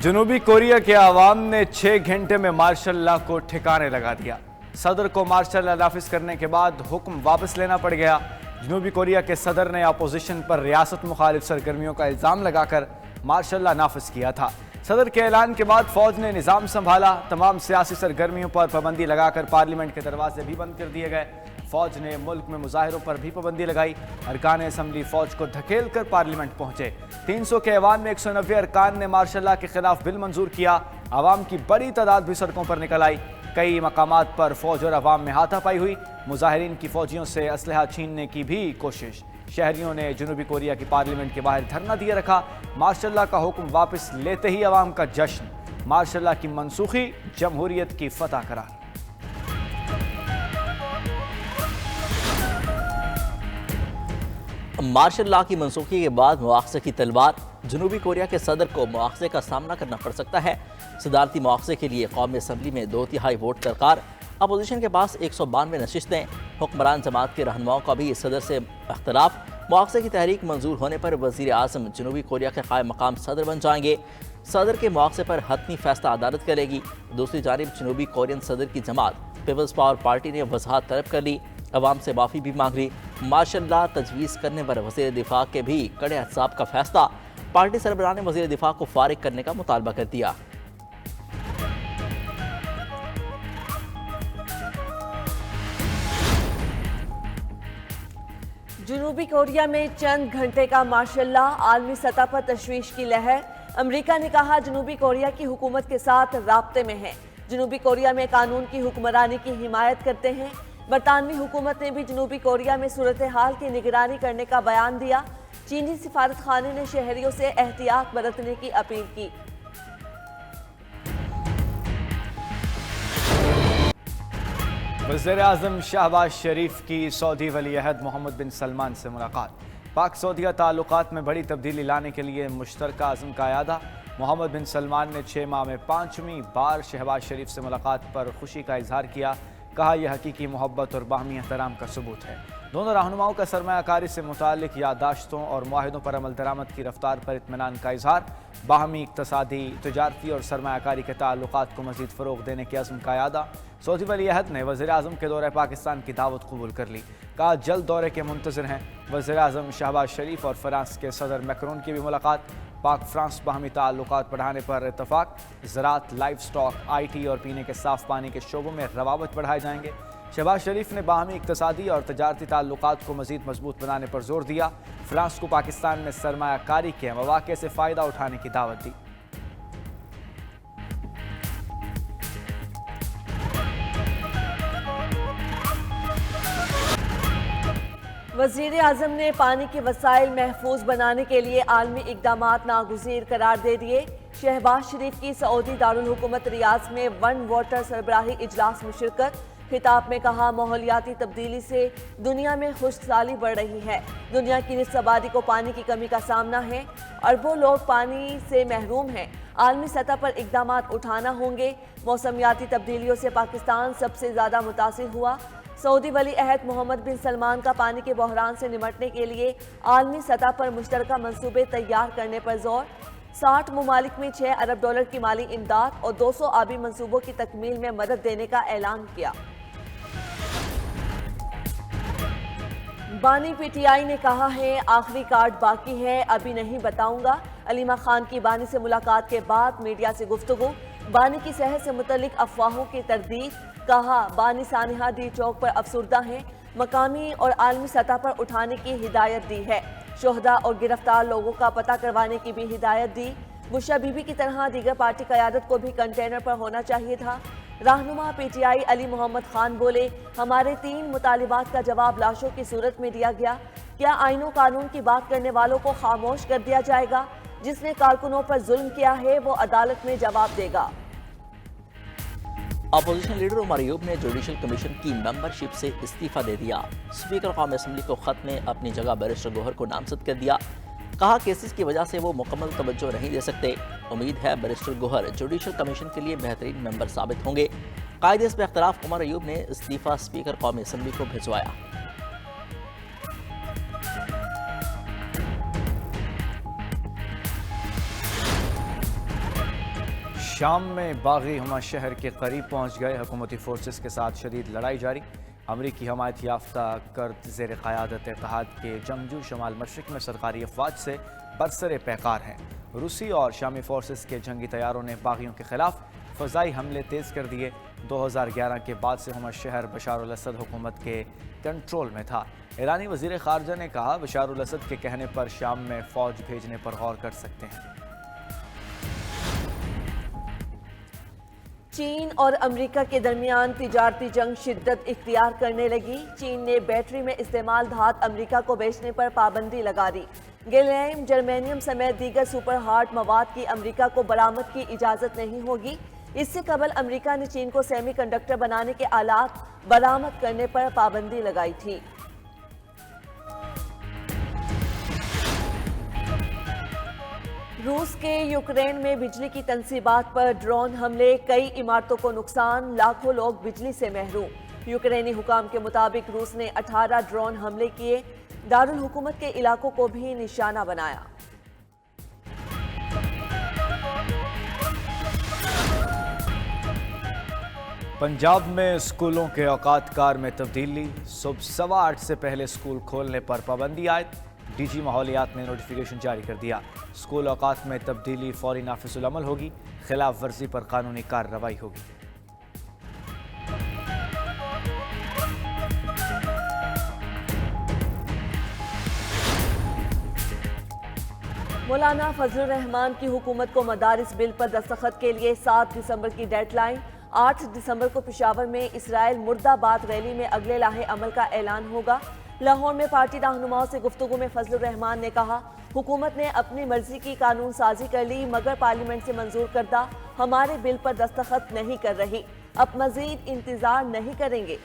جنوبی کوریا کے عوام نے 6 گھنٹے میں مارشل لا کو ٹھکانے لگا دیا۔ صدر کو مارشل لا نافذ کرنے کے بعد حکم واپس لینا پڑ گیا۔ جنوبی کوریا کے صدر نے اپوزیشن پر ریاست مخالف سرگرمیوں کا الزام لگا کر مارشل لا نافذ کیا تھا۔ صدر کے اعلان کے بعد فوج نے نظام سنبھالا، تمام سیاسی سرگرمیوں پر پابندی لگا کر پارلیمنٹ کے دروازے بھی بند کر دیے گئے۔ فوج نے ملک میں مظاہروں پر بھی پابندی لگائی۔ ارکان اسمبلی فوج کو دھکیل کر پارلیمنٹ پہنچے۔ 300 کے ایوان میں 190 ارکان نے مارشل لا کے خلاف بل منظور کیا۔ عوام کی بڑی تعداد بھی سڑکوں پر نکل آئی۔ کئی مقامات پر فوج اور عوام میں ہاتھا پائی ہوئی۔ مظاہرین کی فوجیوں سے اسلحہ چھیننے کی بھی کوشش۔ شہریوں نے جنوبی کوریا کی پارلیمنٹ کے باہر دھرنا دیے رکھا۔ مارشل لا کا حکم واپس لیتے ہی عوام کا جشن۔ مارشل لا کی منسوخی جمہوریت کی فتح قرار۔ مارشل لا کی منسوخی کے بعد مواخذے کی تلوار۔ جنوبی کوریا کے صدر کو مواخذے کا سامنا کرنا پڑ سکتا ہے۔ صدارتی مواخذے کے لیے قومی اسمبلی میں 2/3 ووٹ درکار۔ اپوزیشن کے پاس 192 نشستیں۔ حکمران جماعت کے رہنماؤں کا بھی صدر سے اختلاف۔ مواخذے کی تحریک منظور ہونے پر وزیر اعظم جنوبی کوریا کے قائم مقام صدر بن جائیں گے۔ صدر کے مواخذے پر حتمی فیصلہ عدالت کرے گی۔ دوسری جانب جنوبی کورین صدر کی جماعت پیپلز پاور پارٹی نے وضاحت طلب کر لی، عوام سے معافی بھی مانگ لی۔ مارشل لا تجویز کرنے پر وزیر دفاع کے بھی کڑے احتساب کا فیصلہ۔ پارٹی سربراہ نے وزیر دفاع کو فارغ کرنے کا مطالبہ کر دیا۔ جنوبی کوریا میں چند گھنٹے کا مارشل لا، عالمی سطح پر تشویش کی لہر۔ امریکہ نے کہا جنوبی کوریا کی حکومت کے ساتھ رابطے میں ہے۔ جنوبی کوریا میں قانون کی حکمرانی کی حمایت کرتے ہیں۔ برطانوی حکومت نے بھی جنوبی کوریا میں صورتحال کی نگرانی کرنے کا بیان دیا۔ چینی سفارت خانے نے شہریوں سے احتیاط برتنے کی اپیل کی۔ وزیر اعظم شہباز شریف کی سعودی ولی عہد محمد بن سلمان سے ملاقات۔ پاک سعودیہ تعلقات میں بڑی تبدیلی لانے کے لیے مشترکہ عزم کا اعادہ۔ محمد بن سلمان نے 6 ماہ میں 5ویں بار شہباز شریف سے ملاقات پر خوشی کا اظہار کیا۔ کہا یہ حقیقی محبت اور باہمی احترام کا ثبوت ہے۔ دونوں رہنماؤں کا سرمایہ کاری سے متعلق یادداشتوں اور معاہدوں پر عمل درآمد کی رفتار پر اطمینان کا اظہار۔ باہمی اقتصادی، تجارتی اور سرمایہ کاری کے تعلقات کو مزید فروغ دینے کے عزم کا اعادہ۔ سعودی ولی عہد نے وزیر اعظم کے دورہ پاکستان کی دعوت قبول کر لی۔ کہا جلد دورے کے منتظر ہیں۔ وزیر اعظم شہباز شریف اور فرانس کے صدر میکرون کی بھی ملاقات۔ پاک فرانس باہمی تعلقات بڑھانے پر اتفاق۔ زراعت، لائف سٹاک، آئی ٹی اور پینے کے صاف پانی کے شعبوں میں روابط بڑھائے جائیں گے۔ شہباز شریف نے باہمی اقتصادی اور تجارتی تعلقات کو مزید مضبوط بنانے پر زور دیا۔ فرانس کو پاکستان میں سرمایہ کاری کے مواقع سے فائدہ اٹھانے کی دعوت دی۔ وزیر اعظم نے پانی کے وسائل محفوظ بنانے کے لیے عالمی اقدامات ناگزیر قرار دے دیے۔ شہباز شریف کی سعودی دارالحکومت ریاض میں ون واٹر سربراہی اجلاس میں شرکت۔ خطاب میں کہا ماحولیاتی تبدیلی سے دنیا میں خشک سالی بڑھ رہی ہے۔ دنیا کی نصف آبادی کو پانی کی کمی کا سامنا ہے۔ اربوں لوگ پانی سے محروم ہیں۔ عالمی سطح پر اقدامات اٹھانا ہوں گے۔ موسمیاتی تبدیلیوں سے پاکستان سب سے زیادہ متاثر ہوا۔ سعودی ولی عہد محمد بن سلمان کا پانی کے بحران سے نمٹنے کے لیے عالمی سطح پر مشترکہ منصوبے تیار کرنے پر زور۔ 60 ممالک میں $6 ارب کی مالی امداد اور 200 آبی منصوبوں کی تکمیل میں مدد دینے کا اعلان کیا۔ بانی پی ٹی آئی نے کہا ہے آخری کارڈ باقی ہے، ابھی نہیں بتاؤں گا۔ علیمہ خان کی بانی سے ملاقات کے بعد میڈیا سے گفتگو۔ بانی کی صحت سے متعلق افواہوں کی تردید۔ کہا بانی سانحہ ڈی چوک پر افسردہ ہیں، مقامی اور عالمی سطح پر اٹھانے کی ہدایت دی ہے۔ شہداء اور گرفتار لوگوں کا پتہ کروانے کی بھی ہدایت دی۔ بشرا بی بی کی طرح دیگر پارٹی قیادت کو بھی کنٹینر پر ہونا چاہیے تھا۔ رہنما پی ٹی آئی علی محمد خان بولے ہمارے 3 مطالبات کا جواب لاشوں کی صورت میں دیا گیا۔ کیا آئین و قانون کی بات کرنے والوں کو خاموش کر دیا جائے گا؟ جس نے کارکنوں پر ظلم کیا ہے وہ عدالت میں جواب دے گا۔ اپوزیشن لیڈر عمر ایوب نے جوڈیشل کمیشن کی ممبرشپ سے استعفیٰ دے دیا۔ اسپیکر قومی اسمبلی کو خط میں اپنی جگہ بیرسٹر گوہر کو نامزد کر دیا۔ کہا کیسز کی وجہ سے وہ مکمل توجہ نہیں دے سکتے۔ امید ہے بیرسٹر گوہر جوڈیشل کمیشن کے لیے بہترین ممبر ثابت ہوں گے۔ قائد اس پہ اختلاف عمر ایوب نے استعفیٰ اسپیکر قومی اسمبلی کو بھجوایا۔ شام میں باغی ہما شہر کے قریب پہنچ گئے، حکومتی فورسز کے ساتھ شدید لڑائی جاری۔ امریکی حمایت یافتہ کرد زیر قیادت اتحاد کے جنگجو شمال مشرق میں سرکاری افواج سے برسر پیکار ہیں۔ روسی اور شامی فورسز کے جنگی طیاروں نے باغیوں کے خلاف فضائی حملے تیز کر دیے۔ 2011 کے بعد سے ہما شہر بشار الاسد حکومت کے کنٹرول میں تھا۔ ایرانی وزیر خارجہ نے کہا بشار الاسد کے کہنے پر شام میں فوج بھیجنے پر غور کر سکتے ہیں۔ چین اور امریکہ کے درمیان تجارتی جنگ شدت اختیار کرنے لگی۔ چین نے بیٹری میں استعمال دھات امریکہ کو بیچنے پر پابندی لگا دی۔ گیلیم، جرمینیم سمیت دیگر سپر ہارڈ مواد کی امریکہ کو برآمد کی اجازت نہیں ہوگی۔ اس سے قبل امریکہ نے چین کو سیمی کنڈکٹر بنانے کے آلات برآمد کرنے پر پابندی لگائی تھی۔ روس کے یوکرین میں بجلی کی تنصیبات پر ڈرون حملے، کئی عمارتوں کو نقصان، لاکھوں لوگ بجلی سے محروم۔ یوکرینی حکام کے مطابق روس نے 18 ڈرون حملے کیے، دارالحکومت کے علاقوں کو بھی نشانہ بنایا۔ پنجاب میں اسکولوں کے اوقات کار میں تبدیلی، صبح 8:15 سے پہلے اسکول کھولنے پر پابندی عائد۔ ڈی جی ماحولیات نے نوٹیفیکیشن جاری کر دیا، اسکول اوقات میں تبدیلی فوری نافذ العمل ہوگی، خلاف ورزی پر قانونی کارروائی ہوگی۔ مولانا فضل الرحمان کی حکومت کو مدارس بل پر دستخط کے لیے 7 دسمبر کی ڈیڈ لائن۔ 8 دسمبر کو پشاور میں اسرائیل مرد آباد ریلی میں اگلے لاہے عمل کا اعلان ہوگا۔ لاہور میں پارٹی رہنماؤں سے گفتگو میں فضل الرحمان نے کہا حکومت نے اپنی مرضی کی قانون سازی کر لی مگر پارلیمنٹ سے منظور کردہ ہمارے بل پر دستخط نہیں کر رہی، اب مزید انتظار نہیں کریں گے۔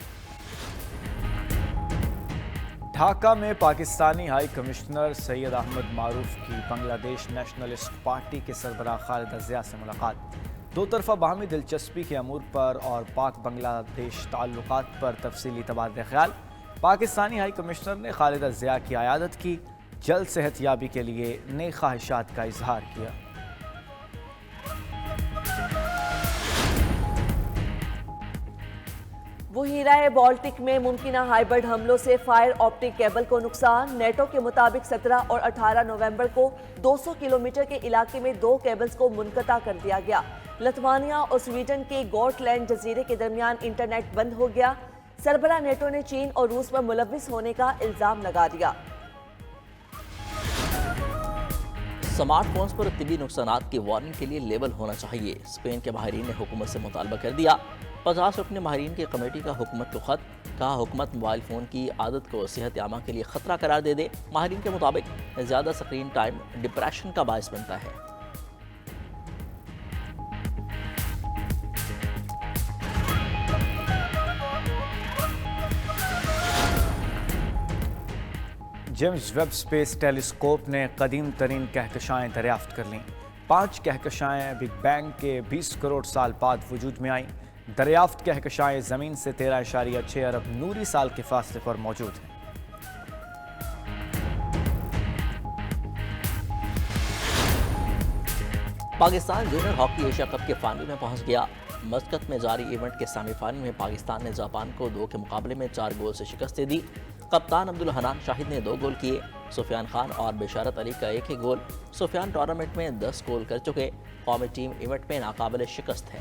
ڈھاکہ میں پاکستانی ہائی کمشنر سید احمد معروف کی بنگلہ دیش نیشنلسٹ پارٹی کے سربراہ خالدہ ضیاء سے ملاقات۔ دو طرفہ باہمی دلچسپی کے امور پر اور پاک بنگلہ دیش تعلقات پر تفصیلی تبادلہ خیال۔ پاکستانی ہائی کمشنر نے خالدہ ضیاء کی عیادت کی، جلد صحت یابی کے لیے نیک خواہشات کا اظہار کیا۔ بحیرہ بالٹک میں ممکنہ ہائبرڈ حملوں سے فائر آپٹک کیبل کو نقصان۔ نیٹو کے مطابق 17 اور 18 نومبر کو 200 کلومیٹر کے علاقے میں 2 کیبلز کو منقطع کر دیا گیا۔ لتھوانیا اور سویڈن کے گوٹ لینڈ جزیرے کے درمیان انٹرنیٹ بند ہو گیا۔ سربراہ نیٹو نے چین اور روس پر ملوث ہونے کا الزام لگا دیا۔ سمارٹ فونز پر طبی نقصانات کی وارننگ کے لیے لیبل ہونا چاہیے، اسپین کے ماہرین نے حکومت سے مطالبہ کر دیا۔ 50 رکن ماہرین کی کمیٹی کا حکومت کو خط، کہا حکومت موبائل فون کی عادت کو صحت عامہ کے لیے خطرہ قرار دے دے۔ ماہرین کے مطابق زیادہ سکرین ٹائم ڈپریشن کا باعث بنتا ہے۔ جیمز ویب اسپیس ٹیلیسکوپ نے قدیم ترین کہکشائیں دریافت کر لیں۔ 5 کہکشائیں بگ بینگ کے 20 کروڑ سال بعد وجود میں آئیں۔ دریافت کہکشائیں زمین سے 13.6 ارب نوری سال کے فاصلے پر موجود ہیں۔ Pakistan junior hockey Asia cup کے فائنل میں پہنچ گیا۔ مسقط میں جاری ایونٹ کے سیمی فائنل میں پاکستان نے جاپان کو 2 کے مقابلے میں 4 گول سے شکست دے دی۔ کپتان عبدالحنان شاہد نے 2 گول کیے، سفیان خان اور بشارت علی کا 1 ہی گول۔ سفیان ٹورنامنٹ میں 10 گول کر چکے، قومی ٹیم ایونٹ میں ناقابل شکست ہے۔